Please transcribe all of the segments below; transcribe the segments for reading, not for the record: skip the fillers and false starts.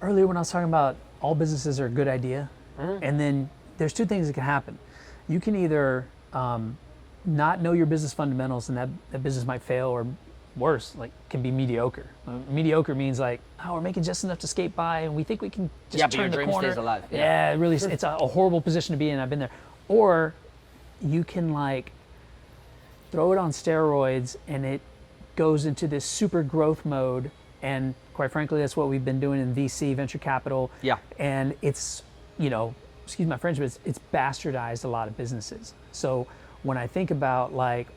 earlier when I was talking about all businesses are a good idea, and then there's two things that can happen. You can either not know your business fundamentals, and that business might fail, or worse, like can be mediocre. Mediocre means like, oh, we're making just enough to skate by, and we think we can just turn the corner. Yeah, but your dream stays alive. Yeah, it really, it's a horrible position to be in. I've been there. Or you can like throw it on steroids, and it goes into this super growth mode. And quite frankly, that's what we've been doing in VC, venture capital. Yeah. And it's, excuse my French, but it's bastardized a lot of businesses. So when I think about like,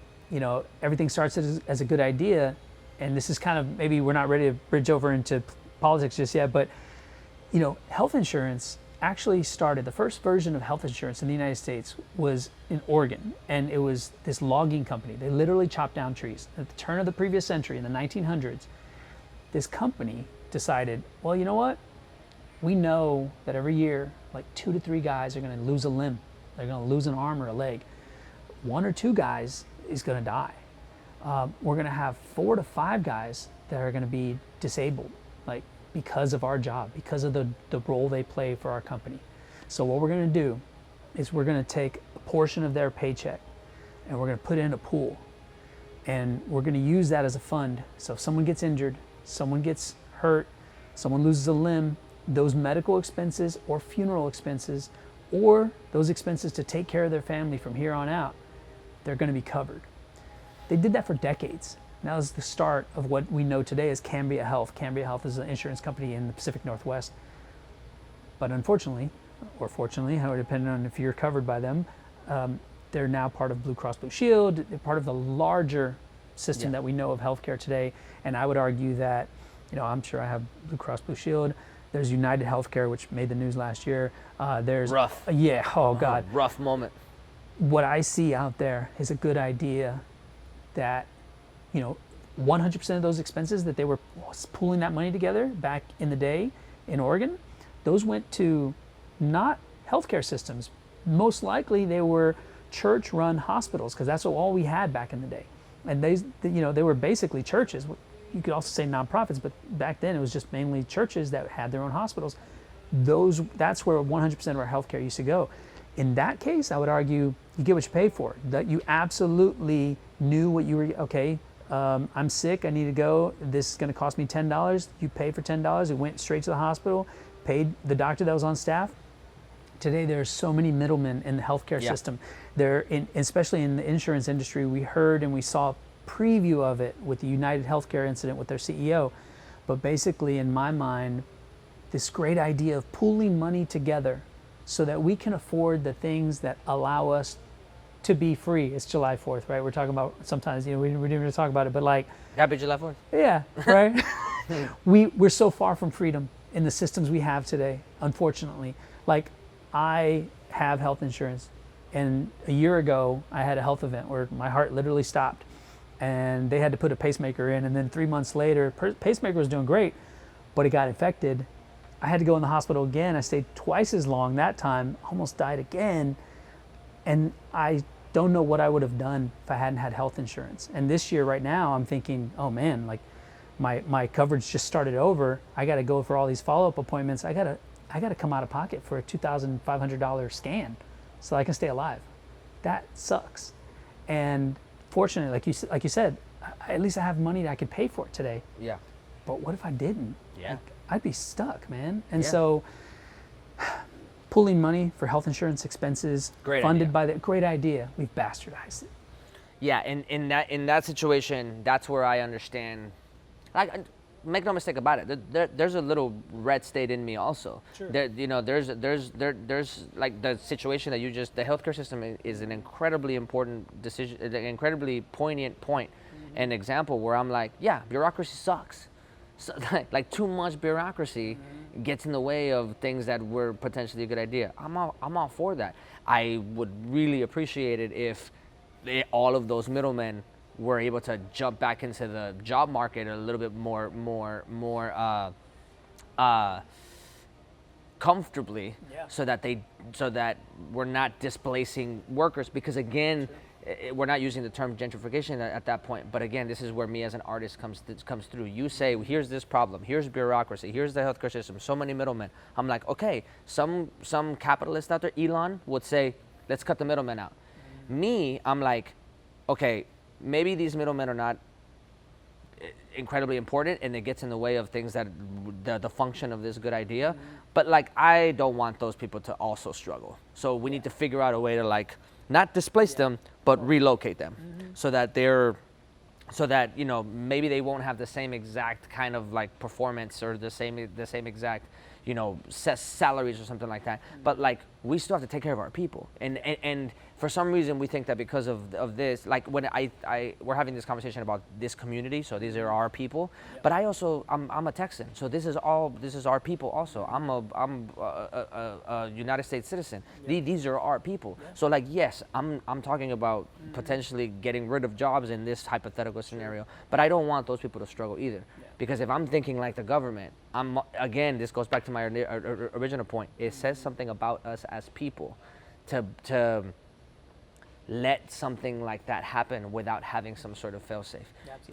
everything starts as a good idea, and this is kind of, maybe we're not ready to bridge over into politics just yet, but health insurance actually started, the first version of health insurance in the United States was in Oregon, and it was this logging company. They literally chopped down trees. At the turn of the previous century, in the 1900s, this company decided, well, you know what? We know that every year, like 2 to 3 guys are going to lose a limb. They're going to lose an arm or a leg. 1 or 2 guys is going to die. We're going to have 4 to 5 guys that are going to be disabled, like because of our job, because of the role they play for our company. So what we're going to do is we're going to take a portion of their paycheck and we're going to put it in a pool, and we're going to use that as a fund. So if someone gets injured, someone gets hurt, someone loses a limb, those medical expenses or funeral expenses, or those expenses to take care of their family from here on out, they're going to be covered. They did that for decades. That was the start of what we know today as Cambria Health. Cambria Health is an insurance company in the Pacific Northwest. But unfortunately, or fortunately, how depending on if you're covered by them, they're now part of Blue Cross Blue Shield. They're part of the larger system that we know of healthcare today. And I would argue that, I'm sure I have Blue Cross Blue Shield. There's United Healthcare, which made the news last year. There's rough. Yeah. Oh God. Rough moment. What I see out there is a good idea that, 100% of those expenses that they were pooling that money together back in the day in Oregon, those went to not healthcare systems. Most likely they were church-run hospitals, because that's all we had back in the day. And they were basically churches. You could also say nonprofits, but back then it was just mainly churches that had their own hospitals. That's where 100% of our healthcare used to go. In that case, I would argue you get what you pay for. That you absolutely knew what you were, okay, I'm sick, I need to go, this is going to cost me $10. You pay for $10, it went straight to the hospital, paid the doctor that was on staff. Today there are so many middlemen in the healthcare system. Especially in the insurance industry, we heard and we saw a preview of it with the United Healthcare incident with their CEO. But basically, in my mind, this great idea of pooling money together so that we can afford the things that allow us to be free. It's July 4th, right? We're talking about, sometimes, we didn't really talk about it, but like... Happy July 4th. Yeah, right? We're so far from freedom in the systems we have today, unfortunately. Like, I have health insurance, and a year ago, I had a health event where my heart literally stopped, and they had to put a pacemaker in, and then 3 months later, pacemaker was doing great, but it got infected. I had to go in the hospital again. I stayed twice as long that time, almost died again. And I don't know what I would have done if I hadn't had health insurance. And this year right now, I'm thinking, oh man, like my coverage just started over. I got to go for all these follow-up appointments. I got to come out of pocket for a $2,500 scan so I can stay alive. That sucks. And fortunately, like you said, at least I have money that I could pay for it today. Yeah. But what if I didn't? Yeah. Like, I'd be stuck, man. And so pooling money for health insurance expenses funded by that, great idea. We've bastardized it. Yeah, and in that situation, that's where I understand. Make no mistake about it. There's a little red state in me also. Sure. There's like the situation that the healthcare system is an incredibly important decision, an incredibly poignant point, an example where I'm like, yeah, bureaucracy sucks. So, like too much bureaucracy gets in the way of things that were potentially a good idea. I'm all for that. I would really appreciate it if all of those middlemen were able to jump back into the job market a little bit more comfortably, so that we're not displacing workers. Because again, we're not using the term gentrification at that point, but again, this is where me as an artist comes through. You say, here's this problem, here's bureaucracy, here's the healthcare system, so many middlemen. I'm like, okay, some capitalist out there, Elon, would say, let's cut the middlemen out. Me, I'm like, okay, maybe these middlemen are not incredibly important and it gets in the way of things that the function of this good idea, but like I don't want those people to also struggle. So we need to figure out a way to like not displace them, but relocate them, so that you know, maybe they won't have the same exact kind of like performance or the same exact, you know, salaries or something like that. But like we still have to take care of our people, and for some reason we think that because of this, like when we're having this conversation about this community, so these are our people, but I'm a Texan, so this is our people also. I'm a United States citizen. These are our people. So like, yes, I'm talking about potentially getting rid of jobs in this hypothetical scenario, but I don't want those people to struggle either. Because if I'm thinking like the government, again, this goes back to my original point. It says something about us as people to let something like that happen without having some sort of failsafe.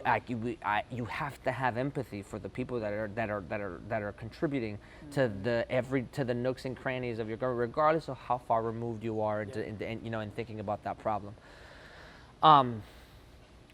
Like you have to have empathy for the people that are contributing to the nooks and crannies of your government, regardless of how far removed you are, and you know, in thinking about that problem.